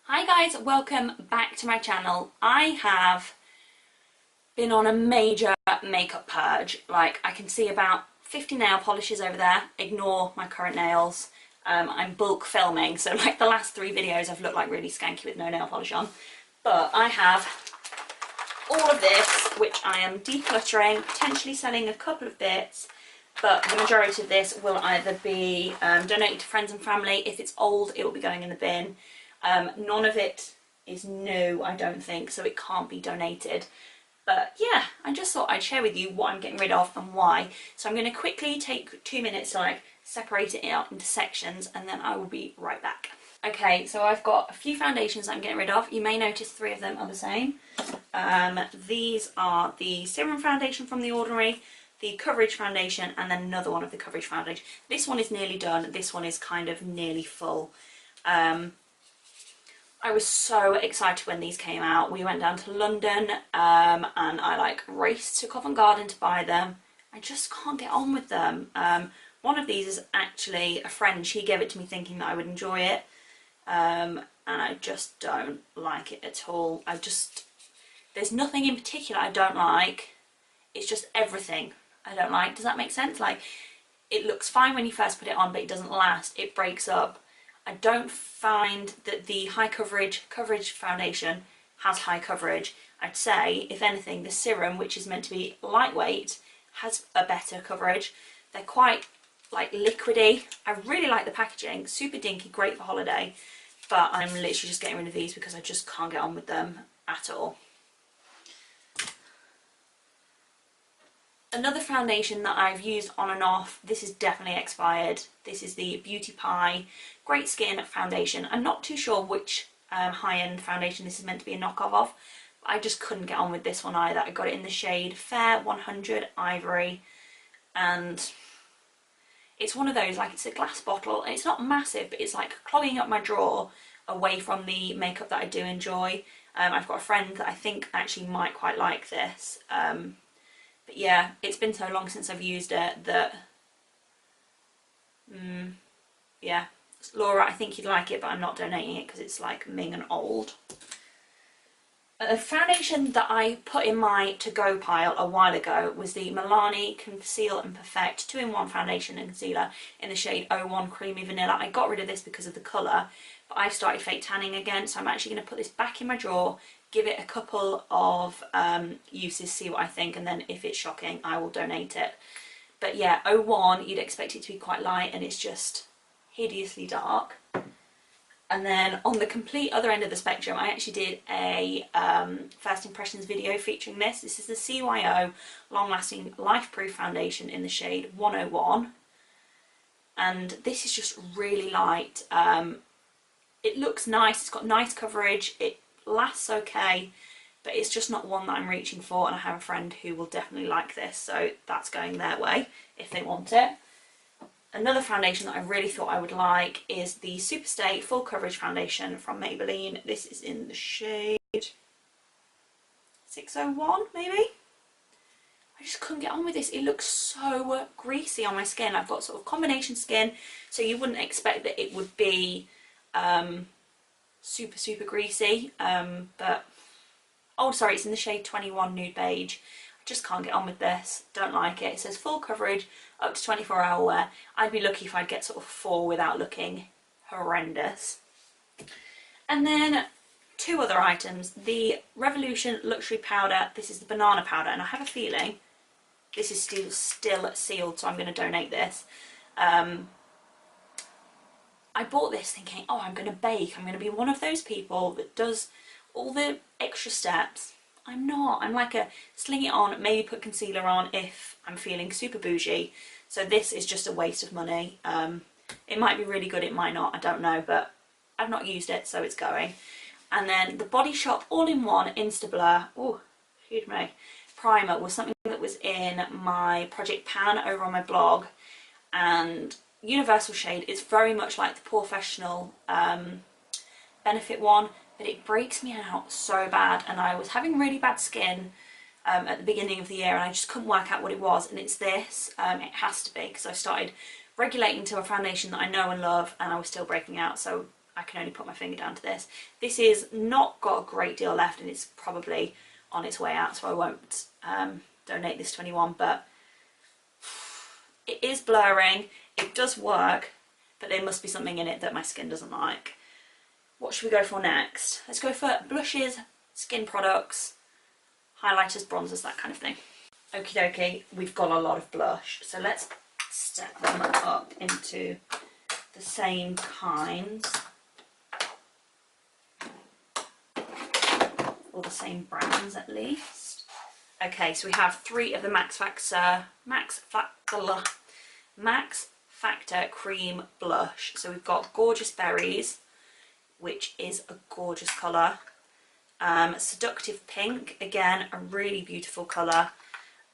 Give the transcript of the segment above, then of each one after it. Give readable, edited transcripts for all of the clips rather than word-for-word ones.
Hi guys, welcome back to my channel. I have been on a major makeup purge. Like, I can see about 50 nail polishes over there. Ignore my current nails. I'm bulk filming, so like the last 3 videos I've looked like really skanky with no nail polish on. But I have all of this, which I am decluttering, potentially selling a couple of bits, but the majority of this will either be donated to friends and family. If it's old, it will be going in the bin. None of it is new, I don't think, so it can't be donated. But yeah, I just thought I'd share with you what I'm getting rid of and why. So I'm going to quickly take 2 minutes to like separate it out into sections, and then I will be right back. Okay, so I've got a few foundations I'm getting rid of. You may notice 3 of them are the same. These are the Serum Foundation from The Ordinary, the Coverage Foundation, and then another one of the Coverage Foundation. This one is nearly done, this one is kind of nearly full. I was so excited when these came out. We went down to London and I like raced to Covent Garden to buy them. I just can't get on with them. One of these is actually a friend. She gave it to me thinking that I would enjoy it, and I just don't like it at all. There's nothing in particular I don't like. It's just everything I don't like. Does that make sense? Like, it looks fine when you first put it on, but it doesn't last. It breaks up. I don't find that the high coverage foundation has high coverage. I'd say, if anything, the serum, which is meant to be lightweight, has a better coverage. They're quite like liquidy. I really like the packaging, super dinky, great for holiday, but I'm literally just getting rid of these because I just can't get on with them at all. Another foundation that I've used on and off, this is definitely expired. This is the Beauty Pie Great Skin Foundation. I'm not too sure which high-end foundation this is meant to be a knockoff of, but I just couldn't get on with this one either. I got it in the shade Fair 100 Ivory, and it's one of those, like, it's a glass bottle, and it's not massive, but it's like clogging up my drawer away from the makeup that I do enjoy. I've got a friend that I think actually might quite like this. But yeah, it's been so long since I've used it that, yeah. Laura, I think you'd like it, but I'm not donating it because it's like Ming and old. A foundation that I put in my to-go pile a while ago was the Milani Conceal and Perfect 2-in-1 foundation and concealer in the shade 01 Creamy Vanilla. I got rid of this because of the colour, but I've started fake tanning again, so I'm actually going to put this back in my drawer, give it a couple of uses, see what I think, and then if it's shocking, I will donate it. But yeah, 01, you'd expect it to be quite light, and it's just hideously dark. And then on the complete other end of the spectrum, I actually did a first impressions video featuring this. This is the CYO Long Lasting Life Proof Foundation in the shade 101. And this is just really light. It looks nice, it's got nice coverage, it lasts okay, but it's just not one that I'm reaching for, and I have a friend who will definitely like this, so that's going their way if they want it. Another foundation that I really thought I would like is the Superstay Full Coverage Foundation from Maybelline. This is in the shade 601 maybe? I just couldn't get on with this. It looks so greasy on my skin. I've got sort of combination skin, so you wouldn't expect that it would be super greasy, but oh sorry, it's in the shade 21 Nude Beige. I just can't get on with this, don't like it. It says full coverage up to 24-hour wear. I'd be lucky if I'd get sort of 4 without looking horrendous. And then 2 other items, the Revolution Luxury Powder. This is the banana powder, and I have a feeling this is still sealed, so I'm going to donate this. I bought this thinking, oh, I'm going to bake. I'm going to be one of those people that does all the extra steps. I'm not. I'm like a sling it on, maybe put concealer on if I'm feeling super bougie. So this is just a waste of money. It might be really good, it might not, I don't know, but I've not used it, so it's going. And then the Body Shop All-in-One Insta Blur, oh, excuse me, primer was something that was in my Project Pan over on my blog, and universal shade. It's very much like the Professional Benefit one, but it breaks me out so bad, and I was having really bad skin at the beginning of the year, and I just couldn't work out what it was, and it's this. It has to be, because I started regulating to a foundation that I know and love, and I was still breaking out, so I can only put my finger down to this. This is not got a great deal left and it's probably on its way out, so I won't donate this to anyone, but it is blurring, it does work, but there must be something in it that my skin doesn't like. What should we go for next? Let's go for blushes, skin products, highlighters, bronzers, that kind of thing. Okie dokie, we've got a lot of blush, so let's step them up into the same kinds, or the same brands at least. Okay, so we have 3 of the Max Factor Cream Blush. So we've got Gorgeous Berries, which is a gorgeous colour. Seductive Pink, again, a really beautiful colour.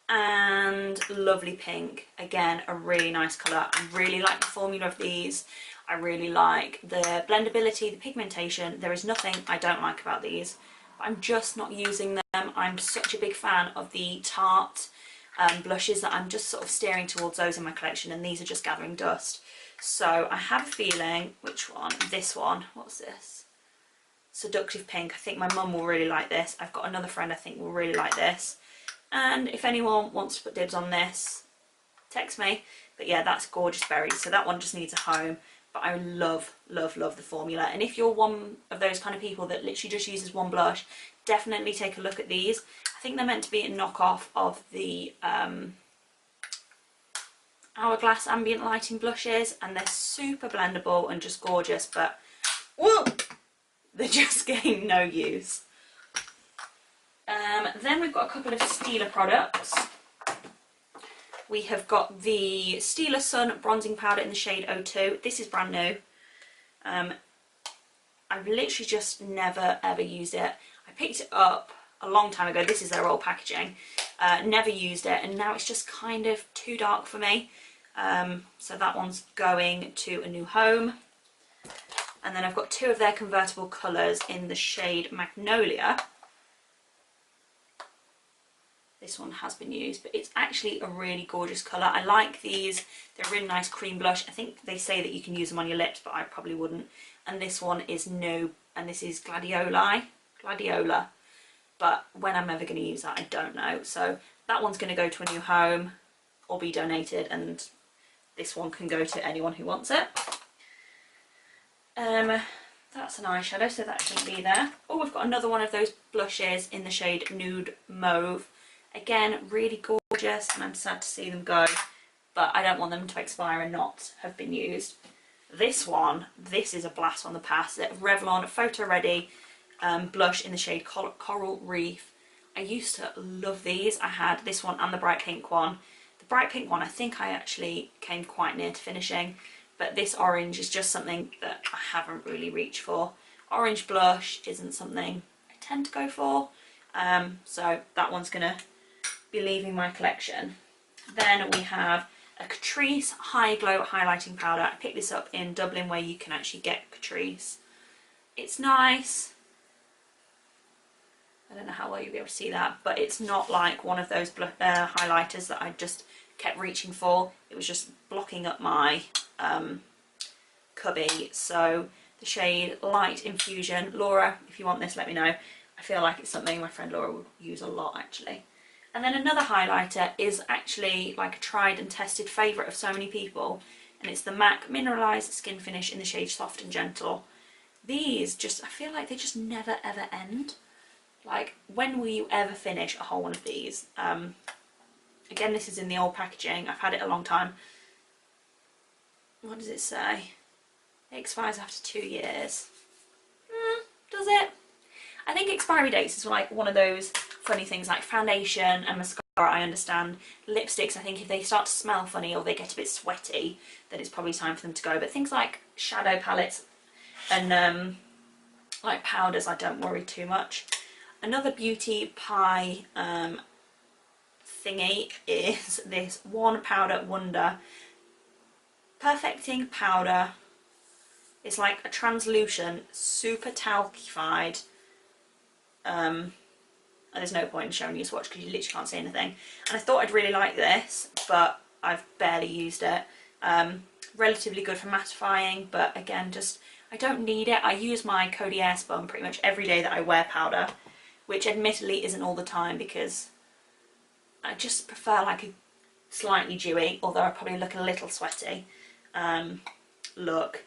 And Lovely Pink, again, a really nice colour. I really like the formula of these. I really like the blendability, the pigmentation. There is nothing I don't like about these. But I'm just not using them. I'm such a big fan of the Tarte blushes that I'm just sort of steering towards those in my collection, and these are just gathering dust. So I have a feeling, which one? This one. What's this? Seductive Pink. I think my mum will really like this. I've got another friend I think will really like this. And if anyone wants to put dibs on this, text me. But yeah, that's Gorgeous Berries. So that one just needs a home. But I love, love, love the formula. And if you're one of those kind of people that literally just uses one blush, definitely take a look at these. I think they're meant to be a knockoff of the Hourglass Ambient Lighting blushes. And they're super blendable and just gorgeous. But, whoa, they're just getting no use. Then we've got a couple of Stila products. We have got the Stila Sun Bronzing Powder in the shade 02. This is brand new. I've literally just never ever used it. I picked it up a long time ago. This is their old packaging. Never used it, and now it's just kind of too dark for me. So that one's going to a new home. And then I've got 2 of their convertible colours in the shade Magnolia. This one has been used, but it's actually a really gorgeous colour. I like these. They're a really nice cream blush. I think they say that you can use them on your lips, but I probably wouldn't. And this one is new, and this is Gladiola. But when I'm ever going to use that, I don't know. So that one's going to go to a new home or be donated, and this one can go to anyone who wants it. That's an eyeshadow, so that shouldn't be there. Oh, we've got another one of those blushes in the shade Nude Mauve. Again, really gorgeous, and I'm sad to see them go, but I don't want them to expire and not have been used. This one, this is a blast on the past. The Revlon Photo Ready blush in the shade Coral Reef. I used to love these. I had this one and the bright pink one. The bright pink one, I think I actually came quite near to finishing, but this orange is just something that I haven't really reached for. Orange blush isn't something I tend to go for, so that one's gonna be leaving my collection. Then we have a Catrice High Glow Highlighting Powder. I picked this up in Dublin where you can actually get Catrice. It's nice. I don't know how well you'll be able to see that, but it's not like one of those highlighters that I just kept reaching for. It was just blocking up my cubby. So the shade Light Infusion. Laura, if you want this, let me know. I feel like it's something my friend Laura would use a lot actually. And then another highlighter is actually like a tried and tested favourite of so many people, and it's the MAC Mineralised Skin Finish in the shade Soft and Gentle. These just, I feel like they just never ever end. Like, when will you ever finish a whole one of these? Again, this is in the old packaging. I've had it a long time. What does it say? It expires after 2 years. Does it? I think expiry dates is like one of those funny things, like foundation and mascara, I understand. Lipsticks, I think if they start to smell funny or they get a bit sweaty, then it's probably time for them to go. But things like shadow palettes and like powders, I don't worry too much. Another beauty pie thingy is this One Powder Wonder Perfecting Powder. It's like a translucent, super talcified, there's no point in showing you a swatch because you literally can't see anything. And I thought I'd really like this, but I've barely used it. Relatively good for mattifying, but again, just I don't need it. I use my Cody Airspun pretty much every day that I wear powder, which admittedly isn't all the time because I just prefer like a slightly dewy, although I probably look a little sweaty, look.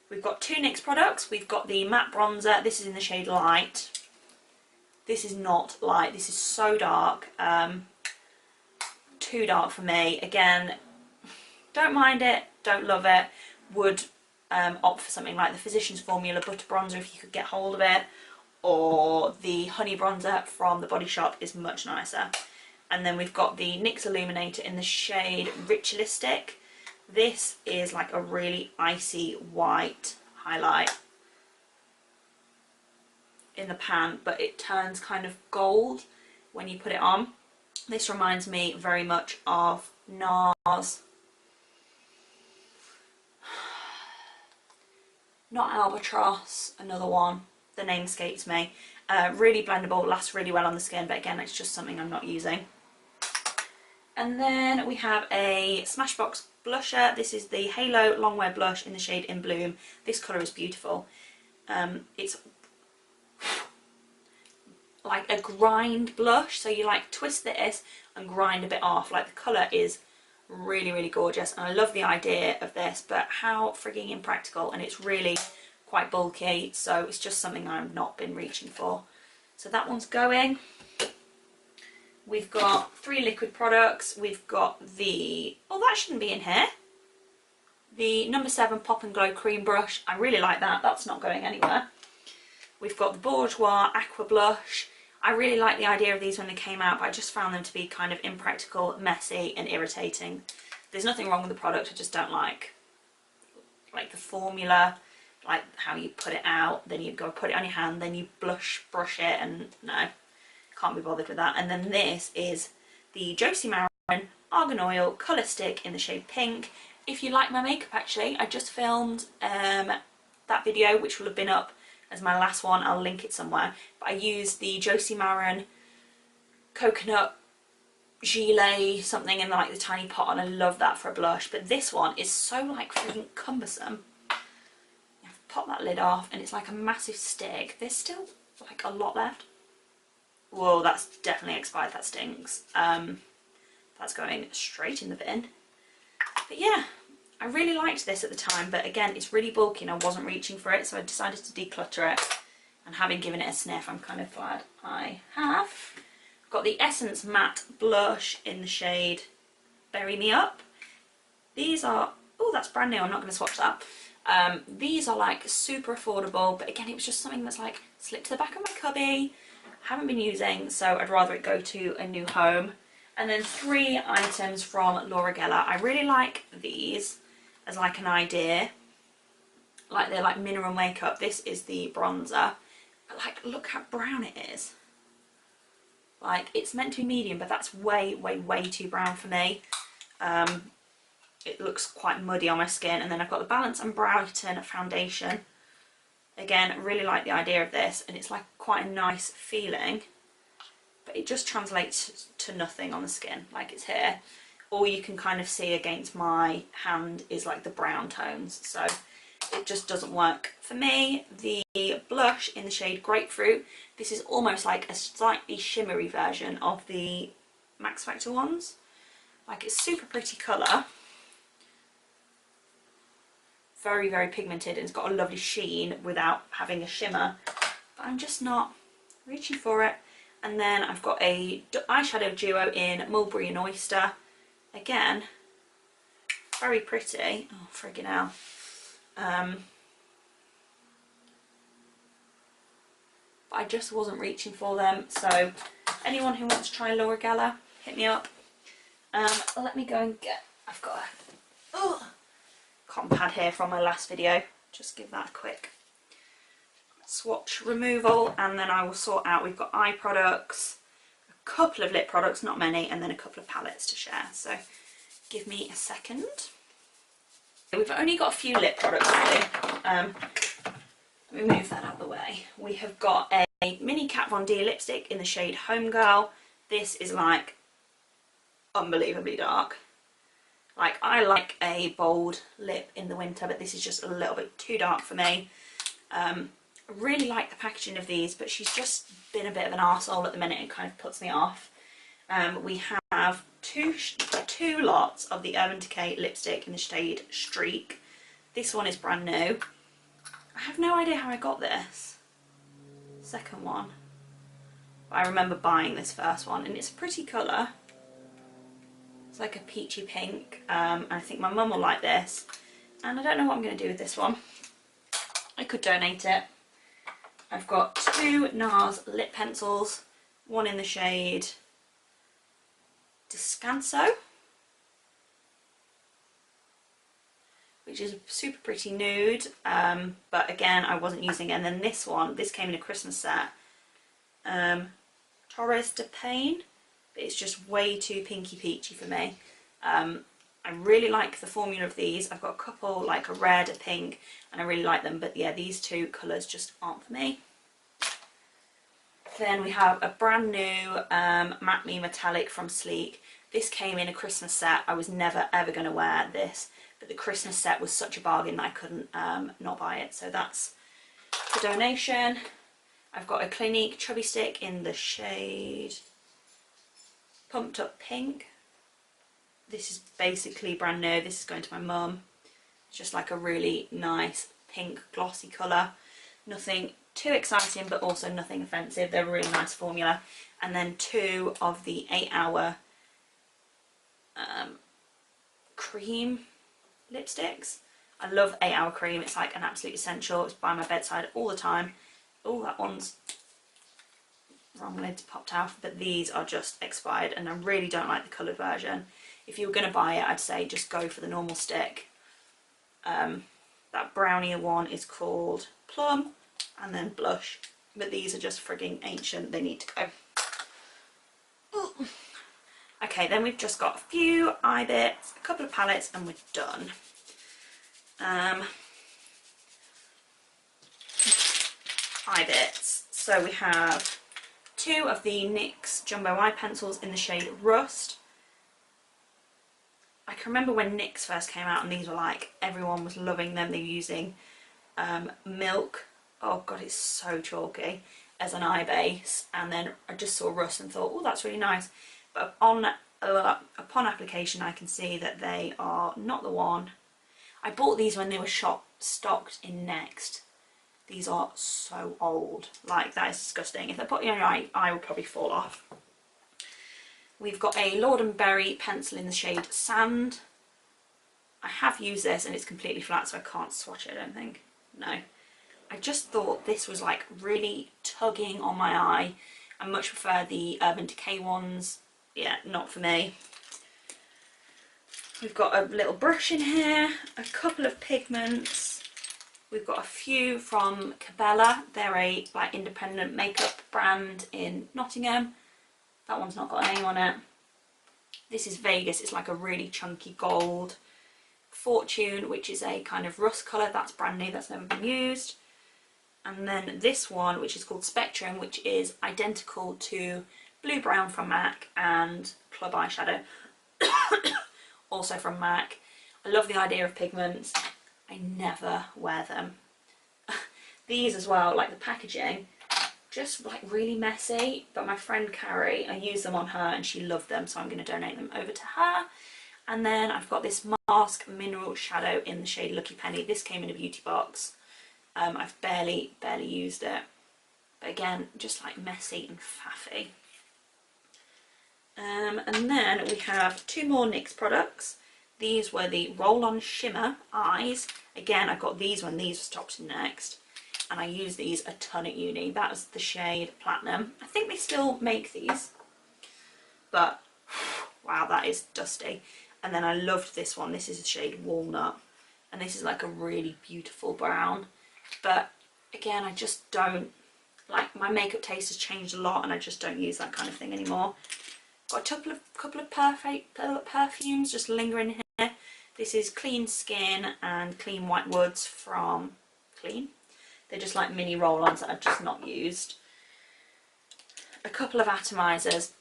We've got two NYX products. We've got the matte bronzer. This is in the shade Light. This is not light. This is so dark. Too dark for me. Again, don't mind it, don't love it. Would opt for something like the Physicians Formula Butter Bronzer if you could get hold of it, or the Honey Bronzer from the Body Shop is much nicer. And then we've got the NYX Illuminator in the shade Ritualistic. This is like a really icy white highlight in the pan, but it turns kind of gold when you put it on. This reminds me very much of NARS. Not Albatross, another one. The name escapes me. Really blendable, lasts really well on the skin, but again, it's just something I'm not using. And then we have a Smashbox blusher. This is the Halo Longwear Blush in the shade In Bloom. This colour is beautiful. It's like a grind blush, so you like twist this and grind a bit off. Like, the colour is really, really gorgeous, and I love the idea of this, but how frigging impractical, and it's really quite bulky, so it's just something I've not been reaching for. So that one's going. We've got 3 liquid products. We've got the, oh, that shouldn't be in here, the number 7 Pop and Glow Cream Brush. I really like that. That's not going anywhere. We've got the Bourjois Aqua Blush. I really like the idea of these when they came out, but I just found them to be kind of impractical, messy and irritating. There's nothing wrong with the product, I just don't like the formula, like how you put it out, then you go put it on your hand, then you brush it, and no, can't be bothered with that. And then this is the Josie Maran Argan Oil Colour Stick in the shade Pink. If you like my makeup, actually, I just filmed that video, which will have been up as my last one. I'll link it somewhere. But I used the Josie Maran Coconut Gilet something in like the tiny pot, and I love that for a blush. But this one is so like freaking cumbersome. You have to pop that lid off, and it's like a massive stick. There's still like a lot left. Whoa, that's definitely expired. That stinks. That's going straight in the bin. But yeah, I really liked this at the time, but again, it's really bulky and I wasn't reaching for it, so I decided to declutter it. And having given it a sniff, I'm kind of glad I have. I've got the Essence Matte Blush in the shade Bury Me Up. These are, oh, that's brand new, I'm not going to swatch that. These are like super affordable, but again, it was just something that's like slipped to the back of my cubby, haven't been using, so I'd rather it go to a new home. And then 3 items from Laura Geller. I really like these as like an idea, like they're like mineral makeup. This is the bronzer, but like look how brown it is. Like, it's meant to be medium, but that's way too brown for me. It looks quite muddy on my skin. And then I've got the Balance and Brighten foundation. Again, really like the idea of this, and it's like quite a nice feeling, but it just translates to nothing on the skin. Like, it's here, all you can kind of see against my hand is like the brown tones, so it just doesn't work for me. The blush in the shade Grapefruit, this is almost like a slightly shimmery version of the Max Factor ones. Like, it's super pretty colour, very pigmented, and it's got a lovely sheen without having a shimmer, but I'm just not reaching for it. And then I've got a eyeshadow duo in Mulberry and Oyster. Again, very pretty. Oh, friggin' hell. But I just wasn't reaching for them. So anyone who wants to try Laura Geller, hit me up. Let me go and get, I've got a cotton pad here from my last video. Just give that a quick swatch removal, and then I will sort out. We've got eye products, a couple of lip products, not many, and then a couple of palettes to share. So give me a second. We've only got a few lip products really. Let me move that out of the way. We have got a mini Kat Von D lipstick in the shade Homegirl. This is like unbelievably dark. Like, I like a bold lip in the winter, but this is just a little bit too dark for me. I really like the packaging of these, but she's just been a bit of an arsehole at the minute and kind of puts me off. We have two lots of the Urban Decay lipstick in the shade Streak. This one is brand new. I have no idea how I got this second one. I remember buying this first one, and it's a pretty colour. It's like a peachy pink. I think my mum will like this. And I don't know what I'm going to do with this one. I could donate it. I've got two NARS lip pencils. One in the shade Descanso, which is a super pretty nude, but again I wasn't using it. And then this one, this came in a Christmas set, Torres de Pain, but it's just way too pinky peachy for me. I really like the formula of these. I've got a couple, like a red, a pink, and I really like them, but yeah, these two colours just aren't for me. Then we have a brand new Matte Me Metallic from Sleek. This came in a Christmas set. I was never ever going to wear this, but the Christmas set was such a bargain that I couldn't not buy it, so that's for donation. I've got a Clinique Chubby Stick in the shade Pumped Up Pink. This is basically brand new. This is going to my mum. It's just like a really nice pink glossy colour. Nothing too exciting, but also nothing offensive. They're a really nice formula. And then two of the 8 Hour cream lipsticks. I love 8 Hour cream. It's like an absolute essential. It's by my bedside all the time. Oh, that one's wrong lid's popped out, but these are just expired and I really don't like the coloured version. If you were going to buy it, I'd say just go for the normal stick. That brownier one is called Plum, and then Blush, but these are just frigging ancient. They need to go. Ooh. Okay, then we've just got a few eye bits, a couple of palettes, and we're done. Eye bits. So we have two of the NYX Jumbo Eye Pencils in the shade Rust. I can remember when NYX first came out and these were like, everyone was loving them. They were using Milk, oh god, it's so chalky, as an eye base, and then I just saw Rust and thought, oh, that's really nice. But upon application I can see that they are not the one. I bought these when they were stocked in Next. These are so old, like that is disgusting. If they're put in your eye will probably fall off. We've got a Lord & Berry pencil in the shade Sand. I have used this and it's completely flat, so I can't swatch it, I don't think. No. I just thought this was like really tugging on my eye. I much prefer the Urban Decay ones. Yeah, not for me. We've got a little brush in here, a couple of pigments. We've got a few from Cabela. They're a like independent makeup brand in Nottingham. That one's not got a name on it. This is Vegas. It's like a really chunky gold. Fortune, which is a kind of rust colour. That's brand new. That's never been used. And then this one, which is called Spectrum, which is identical to Blue Brown from MAC and Club Eyeshadow, also from MAC. I love the idea of pigments. I never wear them. These as well, like the packaging, just like really messy, but my friend Carrie, I used them on her and she loved them, so I'm going to donate them over to her. And then I've got this Mask Mineral Shadow in the shade Lucky Penny. This came in a beauty box. I've barely used it, but again, just like messy and faffy. And then we have two more NYX products. These were the Roll-On Shimmer Eyes. Again, I got these when these were stocked in Next, and I used these a ton at uni. That was the shade Platinum. I think they still make these, but wow, that is dusty. And then I loved this one. This is the shade Walnut, and this is like a really beautiful brown. But again, I just don't, like, my makeup taste has changed a lot and I just don't use that kind of thing anymore. Got a couple of perfumes just lingering here. This is Clean Skin and Clean White Woods from Clean. They're just like mini roll-ons that I've just not used. A couple of atomizers.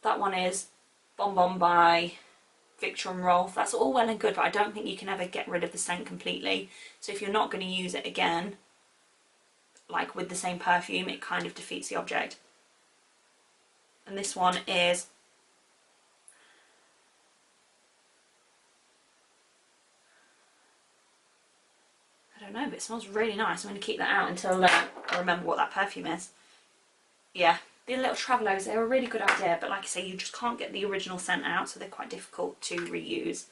That one is Bon Bon by Victor and Rolf. That's all well and good, but I don't think you can ever get rid of the scent completely. So if you're not going to use it again, like with the same perfume, it kind of defeats the object. And this one is I don't know, but it smells really nice. I'm going to keep that out until I remember what that perfume is. Yeah, the little Travelos, they're a really good idea, but like I say, you just can't get the original scent out, so they're quite difficult to reuse.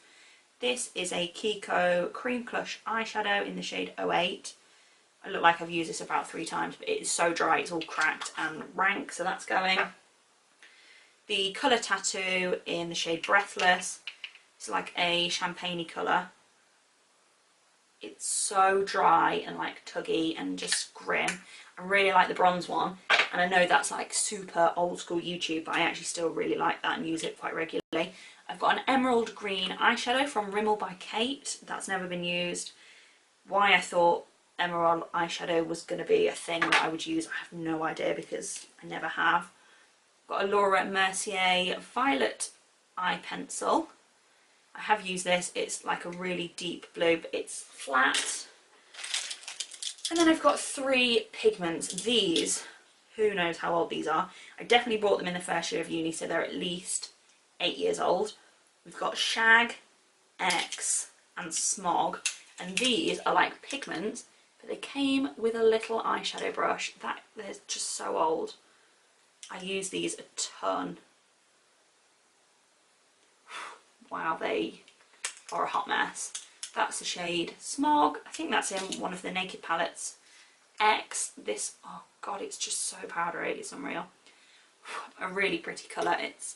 This is a Kiko Cream Plush eyeshadow in the shade 08. I look like I've used this about 3 times, but it is so dry, it's all cracked and rank, so that's going. The Colour Tattoo in the shade Breathless. It's like a champagne-y colour. It's so dry and like tuggy and just grim. I really like the bronze one, and I know that's like super old school YouTube, but I actually still really like that and use it quite regularly. I've got an emerald green eyeshadow from Rimmel by Kate. That's never been used. Why I thought emerald eyeshadow was going to be a thing that I would use, I have no idea, because I never have. Got a Laura Mercier violet eye pencil. I have used this. It's like a really deep blue, but it's flat. And then I've got 3 pigments. These, who knows how old these are. I definitely bought them in the first year of uni, so they're at least 8 years old. We've got Shag, X and Smog, and these are like pigments, but they came with a little eyeshadow brush. They're just so old. I use these a ton. Wow, they are a hot mess. That's the shade Smog. I think that's in one of the Naked palettes. X, this, oh god, it's just so powdery, it's unreal. A really pretty colour. It's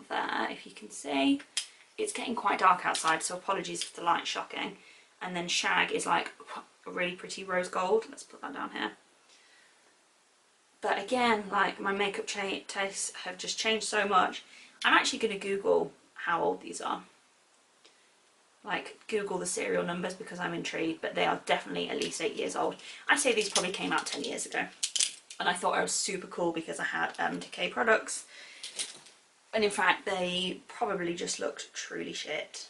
there, if you can see. It's getting quite dark outside, so apologies if the light's shocking. And then Shag is like a really pretty rose gold. Let's put that down here. But again, like, my makeup tastes have just changed so much. I'm actually going to Google how old these are. Like, Google the serial numbers, because I'm intrigued, but they are definitely at least 8 years old. I'd say these probably came out 10 years ago. And I thought I was super cool because I had Decay products. And in fact, they probably just looked truly shit.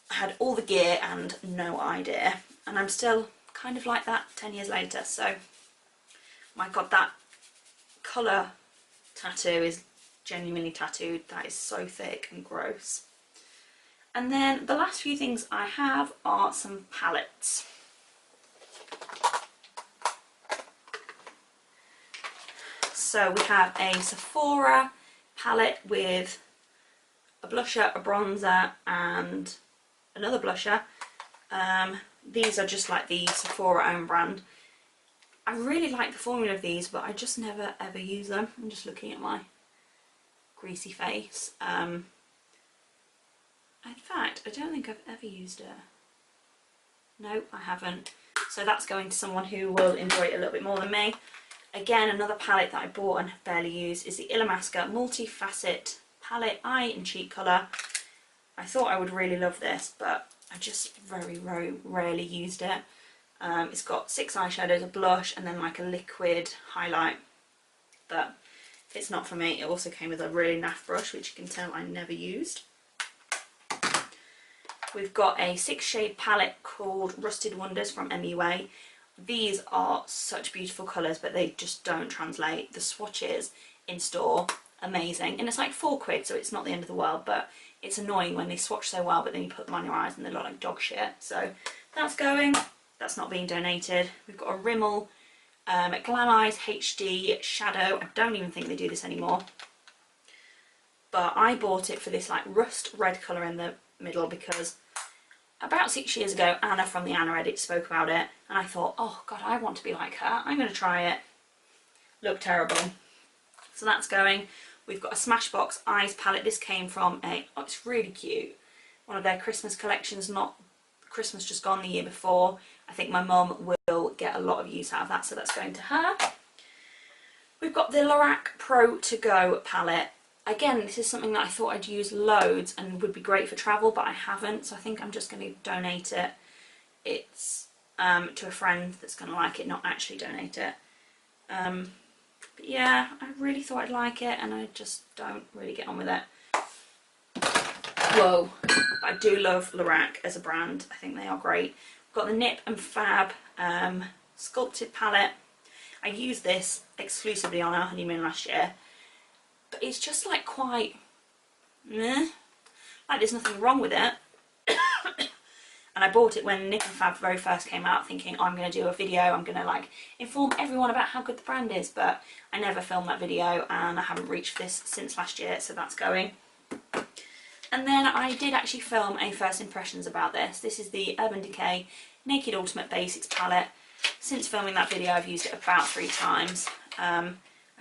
I had all the gear and no idea. And I'm still kind of like that 10 years later. So, my god, that colour tattoo is genuinely tattooed. That is so thick and gross. And then the last few things I have are some palettes. So we have a Sephora palette with a blusher, a bronzer and another blusher. These are just like the Sephora own brand. I really like the formula of these, but I just never ever use them. I'm just looking at my greasy face. In fact, I don't think I've ever used it. No, I haven't. So that's going to someone who will enjoy it a little bit more than me. Again, another palette that I bought and have barely used is the Illamasqua Multi-Facet Palette Eye and Cheek Colour. I thought I would really love this, but I just very, very rarely used it. It's got 6 eyeshadows, a blush, and then like a liquid highlight. But it's not for me. It also came with a really naff brush, which you can tell I never used. We've got a 6-shade palette called Rusted Wonders from MUA. These are such beautiful colours, but they just don't translate. The swatches in store, amazing. And it's like £4, so it's not the end of the world, but it's annoying when they swatch so well, but then you put them on your eyes and they look like dog shit. So that's going. That's not being donated. We've got a Rimmel Glam Eyes HD Shadow. I don't even think they do this anymore. But I bought it for this like rust red colour in the middle because about 6 years ago, Anna from the Anna Edit spoke about it, and I thought, oh god, I want to be like her. I'm going to try it. Looked terrible. So that's going. We've got a Smashbox Eyes palette. This came from oh, it's really cute. One of their Christmas collections, not Christmas just gone, the year before. I think my mum will get a lot of use out of that, so that's going to her. We've got the Lorac Pro To Go palette. Again, this is something that I thought I'd use loads and would be great for travel, but I haven't, so I think I'm just going to donate it. It's to a friend that's going to like it, not actually donate it. But yeah, I really thought I'd like it, and I just don't really get on with it. Whoa. I do love Lorac as a brand. I think they are great. We've got the Nip and Fab sculpted palette. I used this exclusively on our honeymoon last year, but it's just like quite meh. Like there's nothing wrong with it. And I bought it when Nip and Fab very first came out, thinking, oh, I'm going to do a video, I'm going to like inform everyone about how good the brand is, but I never filmed that video and I haven't reached this since last year, so that's going. And then I did actually film a first impressions about this. This is the Urban Decay Naked Ultimate Basics palette. Since filming that video I've used it about 3 times. I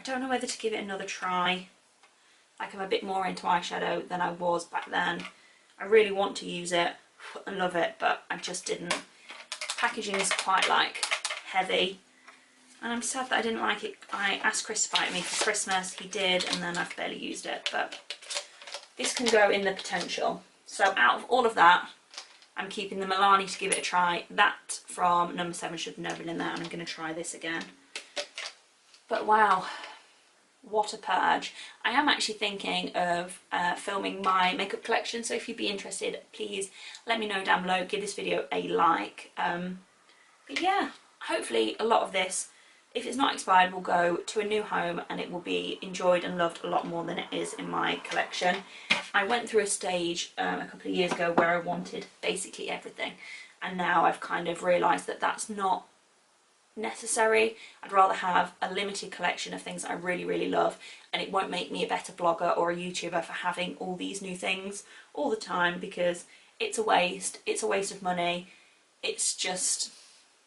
don't know whether to give it another try. Like I'm a bit more into eyeshadow than I was back then. I really want to use it and love it, but I just didn't. Packaging is quite like heavy and I'm sad that I didn't like it. I asked Chris to buy it me for Christmas, he did, and then I've barely used it, but this can go in the potential. So out of all of that, I'm keeping the Milani to give it a try. That from number 7 should have never been in there, and I'm going to try this again. But wow, what a purge. I am actually thinking of filming my makeup collection, so if you'd be interested, please let me know down below, give this video a like. But yeah, hopefully a lot of this, if it's not expired, will go to a new home and it will be enjoyed and loved a lot more than it is in my collection. I went through a stage a couple of years ago where I wanted basically everything, and now I've kind of realised that that's not necessary. I'd rather have a limited collection of things that I really, really love, and it won't make me a better blogger or a YouTuber for having all these new things all the time, because it's a waste of money, it's just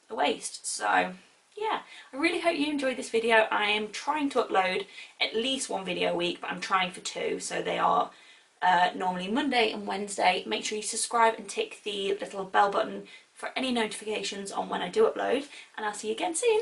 a waste. So yeah, I really hope you enjoyed this video. I am trying to upload at least 1 video a week, but I'm trying for 2, so they are normally Monday and Wednesday. Make sure you subscribe and tick the little bell button for any notifications on when I do upload, and I'll see you again soon.